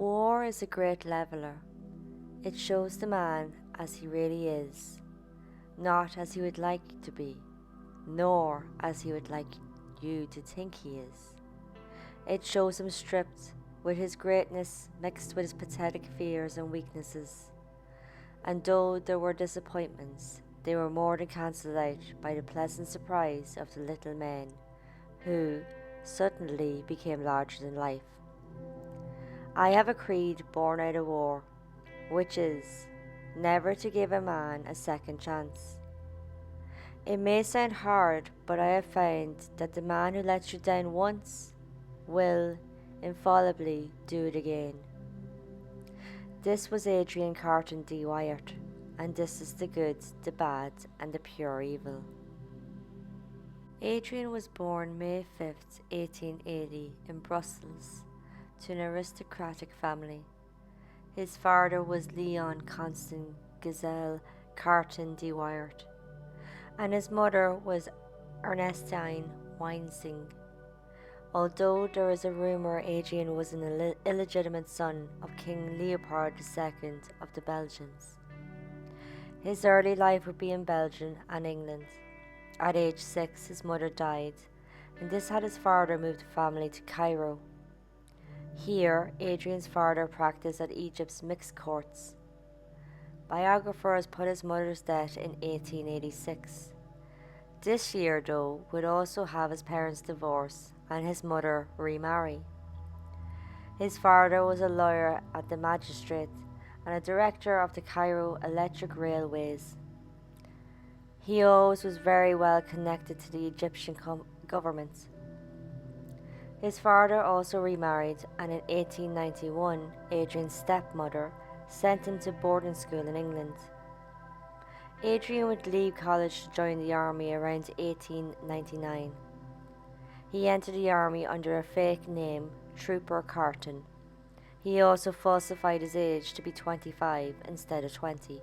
War is a great leveler. It shows the man as he really is, not as he would like to be, nor as he would like you to think he is. It shows him stripped, with his greatness mixed with his pathetic fears and weaknesses. And though there were disappointments, they were more than cancelled out by the pleasant surprise of the little man, who suddenly became larger than life. I have a creed born out of war, which is never to give a man a second chance. It may sound hard, but I have found that the man who lets you down once will infallibly do it again. This was Adrian Carton de Wiart, and this is the good, the bad, and the pure evil. Adrian was born May 5th, 1880 in Brussels to an aristocratic family. His father was Leon Constant Gazelle Carton de Wiart, and his mother was Ernestine Weinsing. Although there is a rumour Adrian was an illegitimate son of King Leopold II of the Belgians. His early life would be in Belgium and England. At age 6, his mother died, and this had his father move the family to Cairo. Here, Adrian's father practiced at Egypt's mixed courts. Biographers put his mother's death in 1886. This year, though, would also have his parents divorce and his mother remarry. His father was a lawyer at the magistrate and a director of the Cairo Electric Railways. He always was very well connected to the Egyptian government. His father also remarried, and in 1891, Adrian's stepmother sent him to boarding school in England. Adrian would leave college to join the army around 1899. He entered the army under a fake name, Trooper Carton. He also falsified his age to be 25 instead of 20.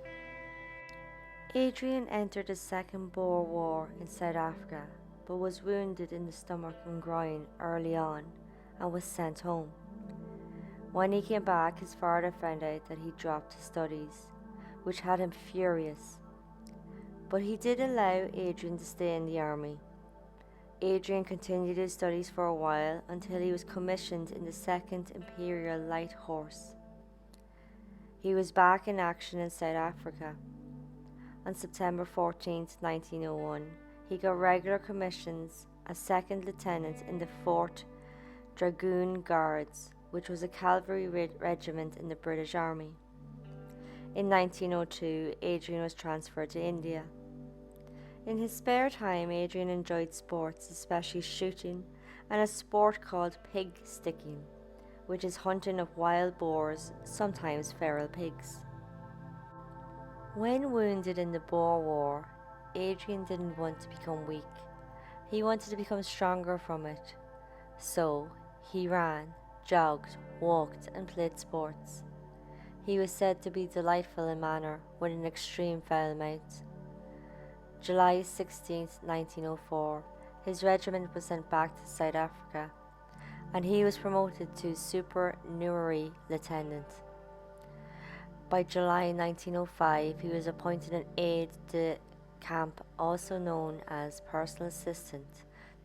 Adrian entered the Second Boer War in South Africa, but was wounded in the stomach and groin early on and was sent home. When he came back, his father found out that he dropped his studies, which had him furious. But he did allow Adrian to stay in the army. Adrian continued his studies for a while until he was commissioned in the 2nd Imperial Light Horse. He was back in action in South Africa. On September 14, 1901, he got regular commissions as second lieutenant in the 4th Dragoon Guards, which was a cavalry regiment in the British Army. In 1902, Adrian was transferred to India. In his spare time, Adrian enjoyed sports, especially shooting, and a sport called pig sticking, which is hunting of wild boars, sometimes feral pigs. When wounded in the Boer War, Adrian didn't want to become weak. He wanted to become stronger from it. So, he ran, jogged, walked, and played sports. He was said to be delightful in manner with an extreme foul mouth. July 16, 1904, his regiment was sent back to South Africa, and he was promoted to supernumerary lieutenant. By July 1905, he was appointed an aide-de-camp, also known as personal assistant,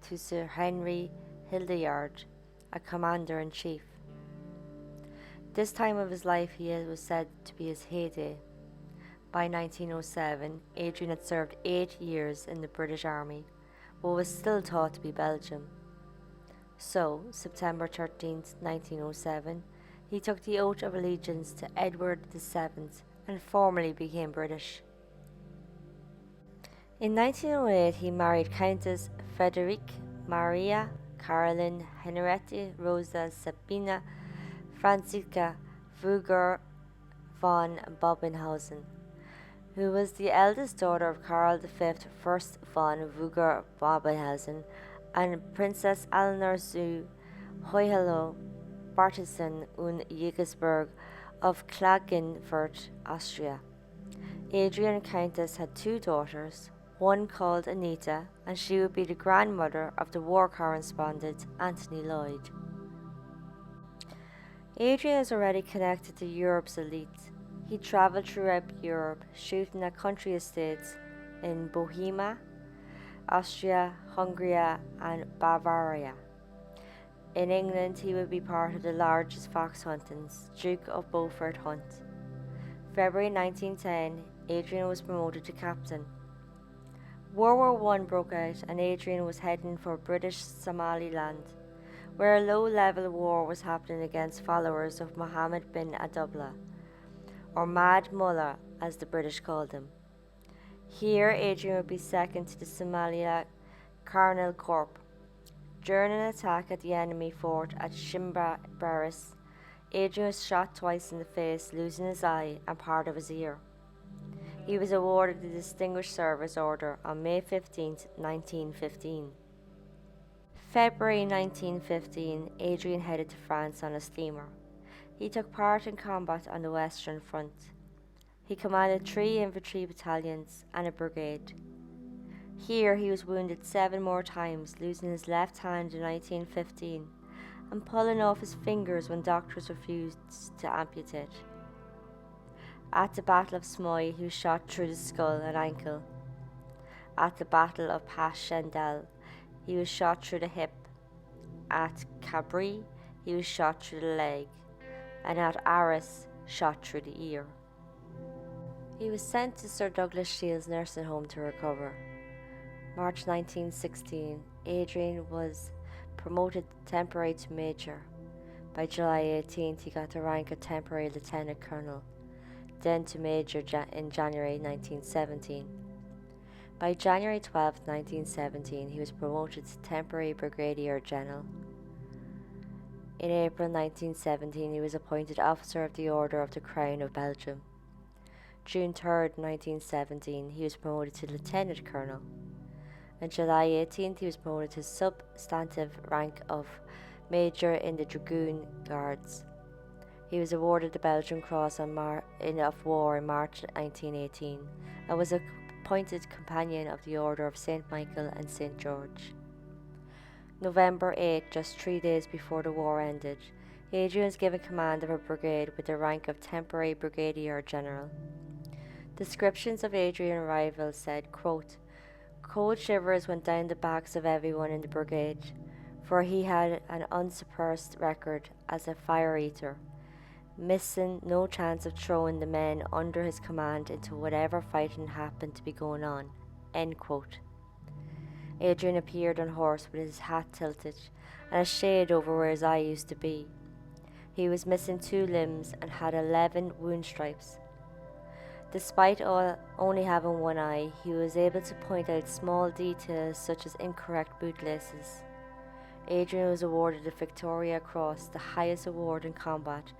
to Sir Henry Hildyard, a commander-in-chief. This time of his life was said to be his heyday. By 1907, Adrian had served 8 years in the British Army, but was still thought to be Belgian. So, September 13, 1907, he took the oath of allegiance to Edward VII and formally became British. In 1908, he married Countess Friederike Maria Caroline Henriette Rosa Sabina Franziska Fugger von Bobenhausen, who was the eldest daughter of Karl V Fürst von Fugger Bobenhausen and Princess Eleanor zu Hohenlohe Bartischen und Jägersburg of Klagenfurt, Austria. Adrian Countess had 2 daughters, one called Anita, and she would be the grandmother of the war correspondent Anthony Lloyd. Adrian is already connected to Europe's elite. He travelled throughout Europe, shooting at country estates in Bohemia, Austria, Hungary, and Bavaria. In England, he would be part of the largest fox huntings, Duke of Beaufort hunt. February 1910, Adrian was promoted to captain. World War I broke out and Adrian was heading for British Somaliland, where a low-level war was happening against followers of Mohammed bin Abdullah, or Mad Mullah as the British called him. Here, Adrian would be second to the Somalia Colonel Corps. During an attack at the enemy fort at Shimbaris, Adrian was shot twice in the face, losing his eye and part of his ear. He was awarded the Distinguished Service Order on May 15, 1915. February 1915, Adrian headed to France on a steamer. He took part in combat on the Western Front. He commanded 3 infantry battalions and a brigade. Here he was wounded 7 more times, losing his left hand in 1915 and pulling off his fingers when doctors refused to amputate. At the Battle of Smoy, he was shot through the skull and ankle. At the Battle of Passchendaele, he was shot through the hip. At Cabri, he was shot through the leg. And at Arras, shot through the ear. He was sent to Sir Douglas Shields nursing home to recover. March 1916, Adrian was promoted temporary to major. By July 18th, he got the rank of temporary lieutenant colonel, then to major in January 1917. By January 12, 1917, he was promoted to temporary brigadier general. In April 1917, he was appointed officer of the Order of the Crown of Belgium. June 3, 1917, he was promoted to lieutenant colonel. On July 18th, he was promoted to substantive rank of major in the Dragoon Guards. He was awarded the Belgian Cross of War in March 1918 and was appointed companion of the Order of St. Michael and St. George. November 8, just 3 days before the war ended, Adrian was given command of a brigade with the rank of temporary brigadier general. Descriptions of Adrian's arrival said, quote, "Cold shivers went down the backs of everyone in the brigade, for he had an unsurpassed record as a fire-eater, missing no chance of throwing the men under his command into whatever fighting happened to be going on." End quote. Adrian appeared on horse with his hat tilted and a shade over where his eye used to be. He was missing 2 limbs and had 11 wound stripes. Despite only having 1 eye, he was able to point out small details such as incorrect bootlaces. Adrian was awarded the Victoria Cross, the highest award in combat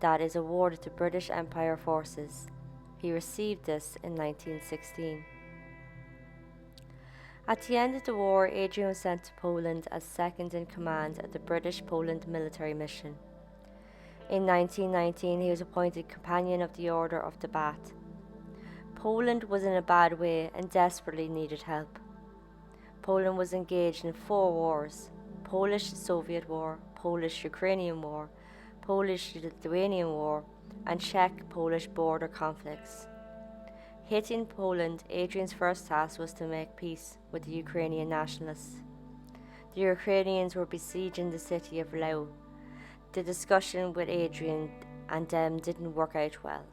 that is awarded to British Empire forces. He received this in 1916. At the end of the war, Adrian was sent to Poland as second in command of the British Poland military mission. In 1919, he was appointed companion of the Order of the Bath. Poland was in a bad way and desperately needed help. Poland was engaged in 4 wars: Polish-Soviet War, Polish-Ukrainian War, Polish-Lithuanian War, and Czech-Polish border conflicts. Hitting Poland, Adrian's first task was to make peace with the Ukrainian nationalists. The Ukrainians were besieging the city of Lwow. The discussion with Adrian and them didn't work out well.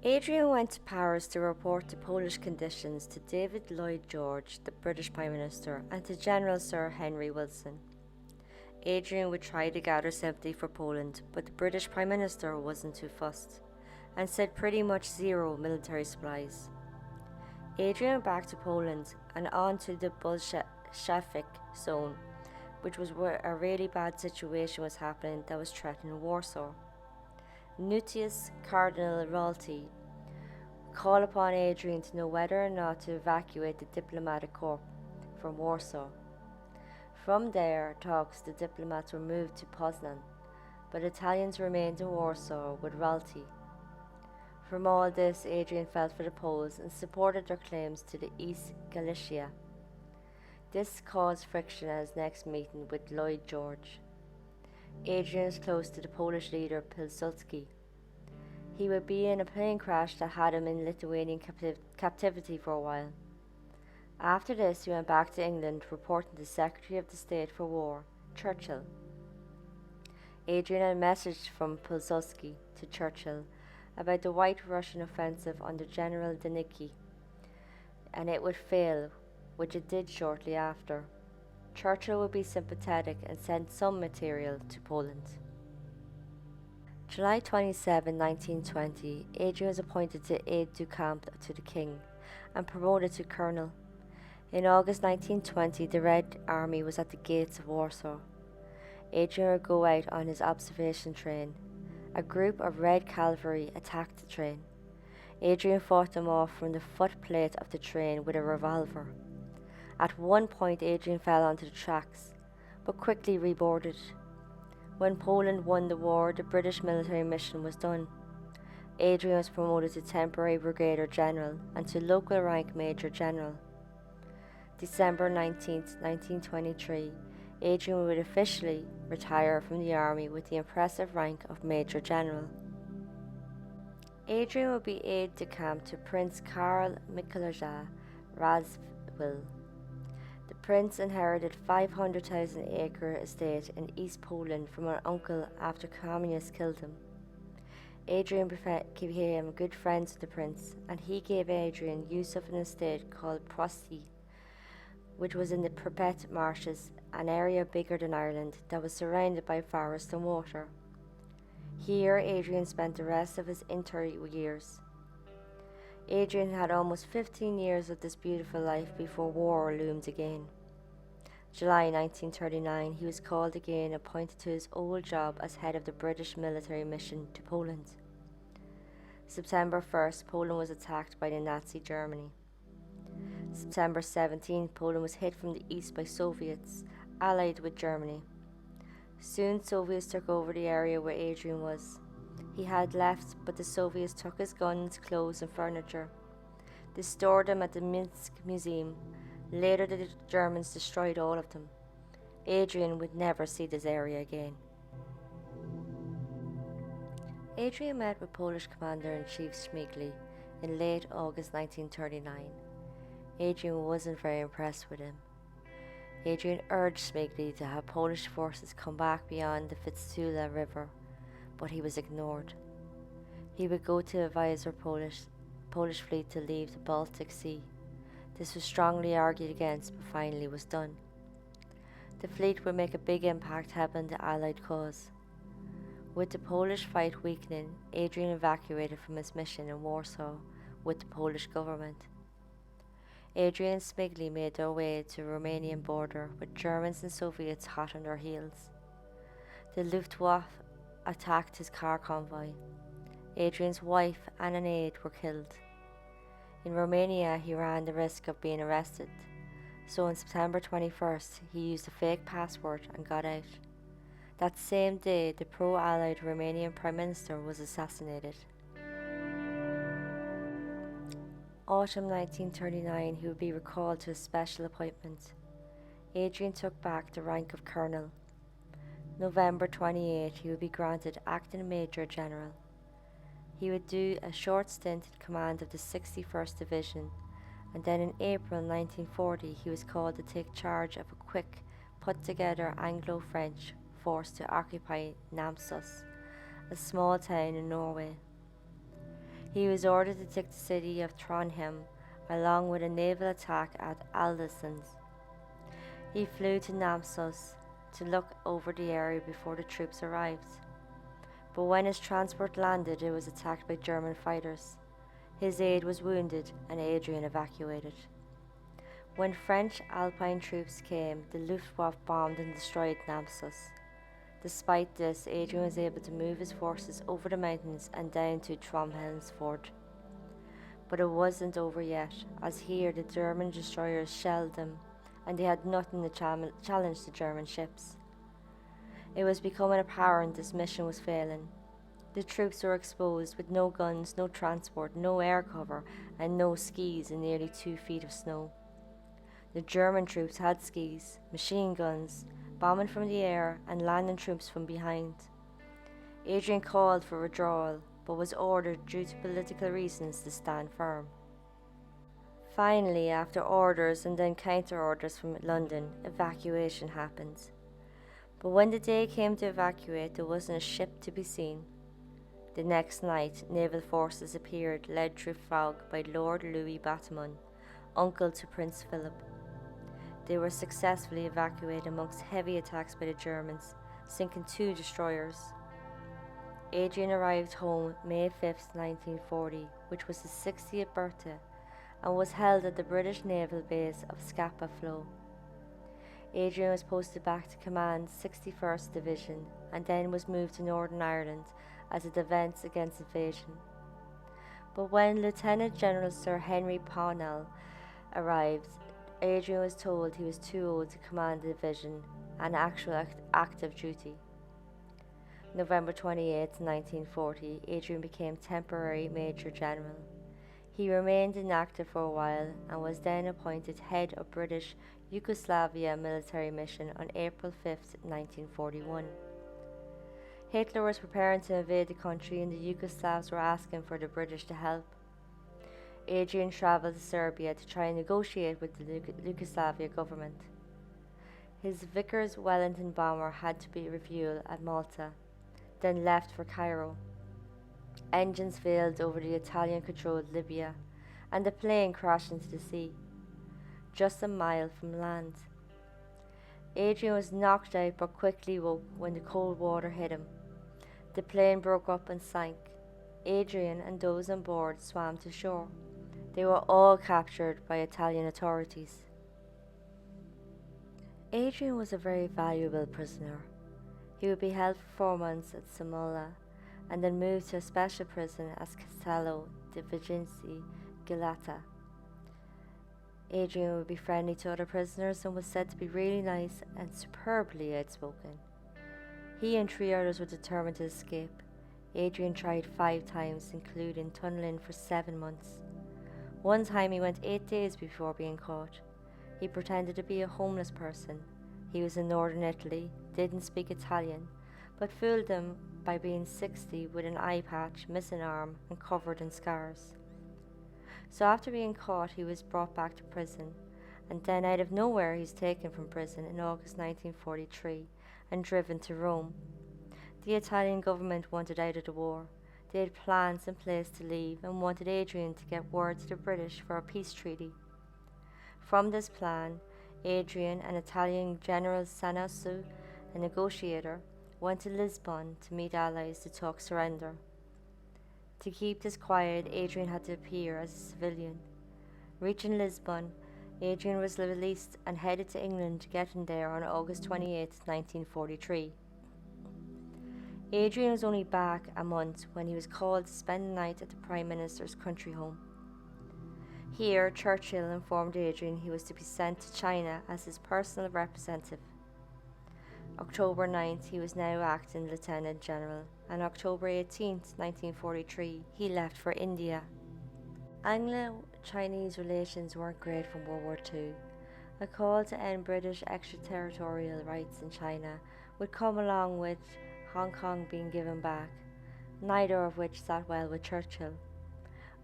Adrian went to Paris to report the Polish conditions to David Lloyd George, the British Prime Minister, and to General Sir Henry Wilson. Adrian would try to gather sympathy for Poland, but the British Prime Minister wasn't too fussed, and said pretty much 0 military supplies. Adrian went back to Poland and on to the Bolshevik zone, which was where a really bad situation was happening that was threatening Warsaw. Nutius Cardinal Royalty called upon Adrian to know whether or not to evacuate the diplomatic corps from Warsaw. From their talks, the diplomats were moved to Poznan, but Italians remained in Warsaw with Royalty. From all this, Adrian felt for the Poles and supported their claims to the East Galicia. This caused friction at his next meeting with Lloyd George. Adrian was close to the Polish leader Pilsudski. He would be in a plane crash that had him in Lithuanian captivity for a while. After this, he went back to England, reporting to the Secretary of the State for War, Churchill. Adrian had a message from Pilsudski to Churchill about the White Russian offensive under General Denicki, and it would fail, which it did shortly after. Churchill would be sympathetic and send some material to Poland. July 27, 1920, Adrian was appointed to aide-de-camp to the king and promoted to colonel. In August 1920, the Red Army was at the gates of Warsaw. Adrian would go out on his observation train. A group of Red Cavalry attacked the train. Adrian fought them off from the footplate of the train with a revolver. At one point, Adrian fell onto the tracks, but quickly reboarded. When Poland won the war, the British military mission was done. Adrian was promoted to temporary brigadier general and to local rank major general. December 19, 1923, Adrian would officially retire from the army with the impressive rank of major general. Adrian would be aide-de-camp to Prince Karl Mikolaj Radziwiłł. The prince inherited 500,000-acre estate in East Poland from an uncle after communists killed him. Adrian became good friends with the prince, and he gave Adrian use of an estate called Prosty, which was in the Pripet marshes, an area bigger than Ireland that was surrounded by forest and water. Here Adrian spent the rest of his inter years. Adrian had almost 15 years of this beautiful life before war loomed again. July 1939, he was called again, appointed to his old job as head of the British military mission to Poland. September 1st, Poland was attacked by the Nazi Germany. September 17, Poland was hit from the east by Soviets, allied with Germany. Soon Soviets took over the area where Adrian was. He had left, but the Soviets took his guns, clothes and furniture. They stored them at the Minsk Museum. Later the Germans destroyed all of them. Adrian would never see this area again. Adrian met with Polish Commander-in-Chief Śmigły in late August 1939. Adrian wasn't very impressed with him. Adrian urged Śmigły to have Polish forces come back beyond the Vistula River, but he was ignored. He would go to advise the Polish fleet to leave the Baltic Sea. This was strongly argued against, but finally was done. The fleet would make a big impact helping the Allied cause. With the Polish fight weakening, Adrian evacuated from his mission in Warsaw with the Polish government. Adrian and Śmigły made their way to the Romanian border with Germans and Soviets hot on their heels. The Luftwaffe attacked his car convoy. Adrian's wife and an aide were killed. In Romania, he ran the risk of being arrested, so on September 21st, he used a fake passport and got out. That same day, the pro-Allied Romanian Prime Minister was assassinated. Autumn 1939, he would be recalled to a special appointment. Adrian took back the rank of colonel. November 28, he would be granted acting major general. He would do a short stint in command of the 61st Division, and then in April 1940, he was called to take charge of a quick, put-together Anglo-French force to occupy Namsos, a small town in Norway. He was ordered to take the city of Trondheim, along with a naval attack at Aldershot. He flew to Namsos to look over the area before the troops arrived. But when his transport landed, it was attacked by German fighters. His aide was wounded and Adrian evacuated. When French Alpine troops came, the Luftwaffe bombed and destroyed Namsos. Despite this, Adrian was able to move his forces over the mountains and down to Trondheimsfjord. But it wasn't over yet, as here the German destroyers shelled them, and they had nothing to challenge the German ships. It was becoming apparent this mission was failing. The troops were exposed with no guns, no transport, no air cover, and no skis in nearly 2 feet of snow. The German troops had skis, machine guns, bombing from the air and landing troops from behind. Adrian called for withdrawal, but was ordered due to political reasons to stand firm. Finally, after orders and then counter-orders from London, evacuation happened. But when the day came to evacuate, there wasn't a ship to be seen. The next night, naval forces appeared, led through fog by Lord Louis Bateman, uncle to Prince Philip. They were successfully evacuated amongst heavy attacks by the Germans, sinking 2 destroyers. Adrian arrived home May 5, 1940, which was his 60th birthday, and was held at the British naval base of Scapa Flow. Adrian was posted back to command 61st Division and then was moved to Northern Ireland as a defence against invasion. But when Lieutenant General Sir Henry Pownall arrived, Adrian was told he was too old to command the division and actual active duty. November 28, 1940, Adrian became temporary Major General. He remained inactive for a while and was then appointed head of British Yugoslavia military mission on April 5, 1941. Hitler was preparing to invade the country and the Yugoslavs were asking for the British to help. Adrian travelled to Serbia to try and negotiate with the Yugoslavia government. His Vickers Wellington bomber had to be refueled at Malta, then left for Cairo. Engines failed over the Italian-controlled Libya, and the plane crashed into the sea, just a mile from land. Adrian was knocked out but quickly woke when the cold water hit him. The plane broke up and sank. Adrian and those on board swam to shore. They were all captured by Italian authorities. Adrian was a very valuable prisoner. He would be held for 4 months at Samola and then moved to a special prison at Castello de Viginci Galata. Adrian would be friendly to other prisoners and was said to be really nice and superbly outspoken. He and 3 others were determined to escape. Adrian tried 5 times, including tunneling for 7 months. One time he went 8 days before being caught. He pretended to be a homeless person. He was in northern Italy, didn't speak Italian, but fooled them by being 60 with an eye patch, missing arm, and covered in scars. So after being caught, he was brought back to prison, and then out of nowhere he's taken from prison in August 1943 and driven to Rome. The Italian government wanted out of the war. They had plans in place to leave and wanted Adrian to get word to the British for a peace treaty. From this plan, Adrian and Italian General Sanasu, a negotiator, went to Lisbon to meet allies to talk surrender. To keep this quiet, Adrian had to appear as a civilian. Reaching Lisbon, Adrian was released and headed to England, getting there on August 28, 1943. Adrian was only back a month when he was called to spend the night at the Prime Minister's country home. Here, Churchill informed Adrian he was to be sent to China as his personal representative. October 9th, he was now acting Lieutenant General, and October 18th, 1943, he left for India. Anglo-Chinese relations weren't great from World War II. A call to end British extraterritorial rights in China would come along with Hong Kong being given back, neither of which sat well with Churchill.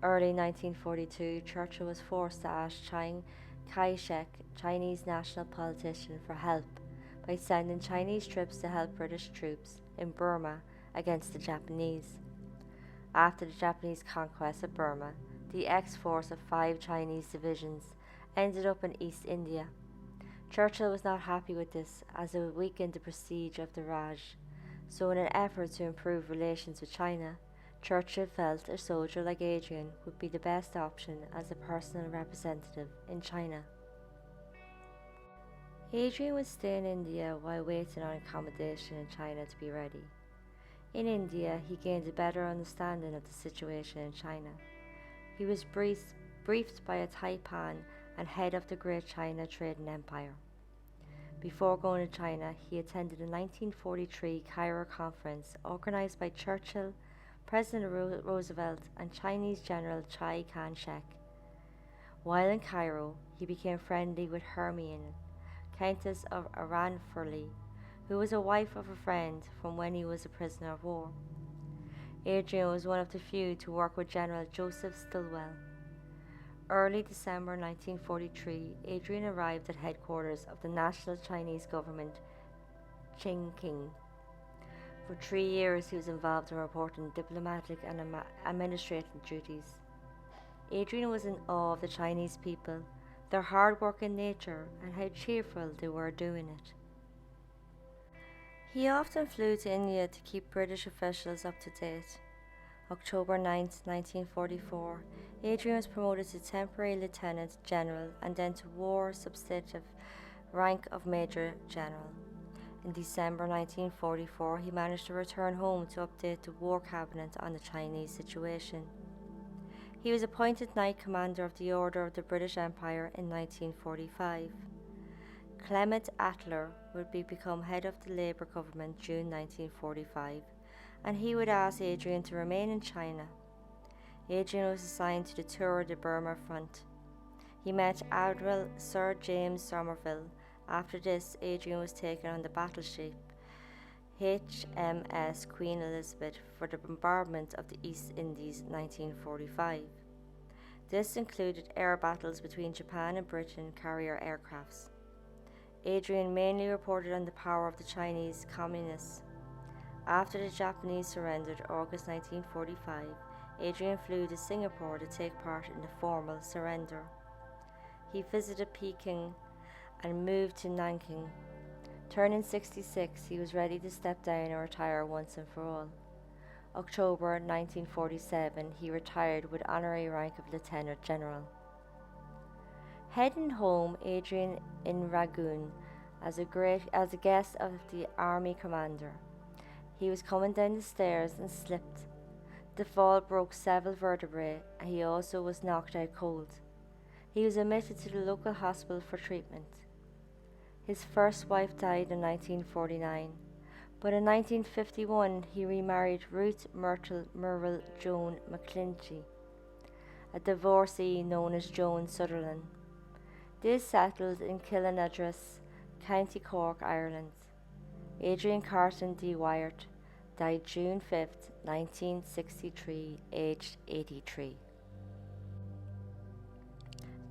Early 1942, Churchill was forced to ask Chiang Kai-shek, Chinese national politician, for help by sending Chinese troops to help British troops in Burma against the Japanese. After the Japanese conquest of Burma, the ex-force of 5 Chinese divisions ended up in East India. Churchill was not happy with this, as it would weaken the prestige of the Raj. So in an effort to improve relations with China, Churchill felt a soldier like Adrian would be the best option as a personal representative in China. Adrian would stay in India while waiting on accommodation in China to be ready. In India, he gained a better understanding of the situation in China. He was briefed by a Taipan and head of the Great China Trading Empire. Before going to China, he attended the 1943 Cairo Conference organized by Churchill, President Roosevelt, and Chinese General Chiang Kai-shek. While in Cairo, he became friendly with Hermione, Countess of Aranfurly, who was a wife of a friend from when he was a prisoner of war. Adrian was one of the few to work with General Joseph Stilwell. Early December 1943, Adrian arrived at headquarters of the National Chinese Government, Chongqing. For 3 years, he was involved in reporting diplomatic and administrative duties. Adrian was in awe of the Chinese people, their hard-working nature, and how cheerful they were doing it. He often flew to India to keep British officials up to date. October 9, 1944, Adrian was promoted to temporary lieutenant general and then to war substantive rank of major general. In December 1944, he managed to return home to update the war cabinet on the Chinese situation. He was appointed Knight Commander of the Order of the British Empire in 1945. Clement Attler would become head of the Labour government June 1945, and he would ask Adrian to remain in China. Adrian was assigned to the Tour de Burma front. He met Admiral Sir James Somerville. After this, Adrian was taken on the battleship HMS Queen Elizabeth for the bombardment of the East Indies 1945. This included air battles between Japan and Britain carrier aircrafts. Adrian mainly reported on the power of the Chinese communists. After the Japanese surrendered August 1945, Adrian flew to Singapore to take part in the formal surrender. He visited Peking and moved to Nanking. Turning 66, he was ready to step down and retire once and for all. October 1947, he retired with honorary rank of Lieutenant General. Heading home, Adrian in Rangoon as a guest of the army commander. He was coming down the stairs and slipped. The fall broke several vertebrae, and he also was knocked out cold. He was admitted to the local hospital for treatment. His first wife died in 1949, but in 1951 he remarried Ruth Myrtle Murrell Joan McClinchy, a divorcee known as Joan Sutherland. They settled in Killinadris, County Cork, Ireland. Adrian Carton de Wiart died June 5, 1963, aged 83.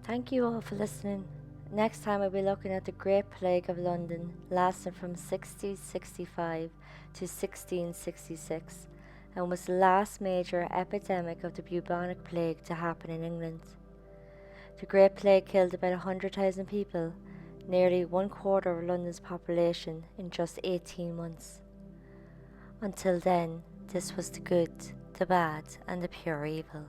Thank you all for listening. Next time I'll be looking at the Great Plague of London, lasting from 1665 to 1666, and was the last major epidemic of the bubonic plague to happen in England. The Great Plague killed about 100,000 people, nearly 1/4 of London's population, in just 18 months. Until then, this was the good, the bad, and the pure evil.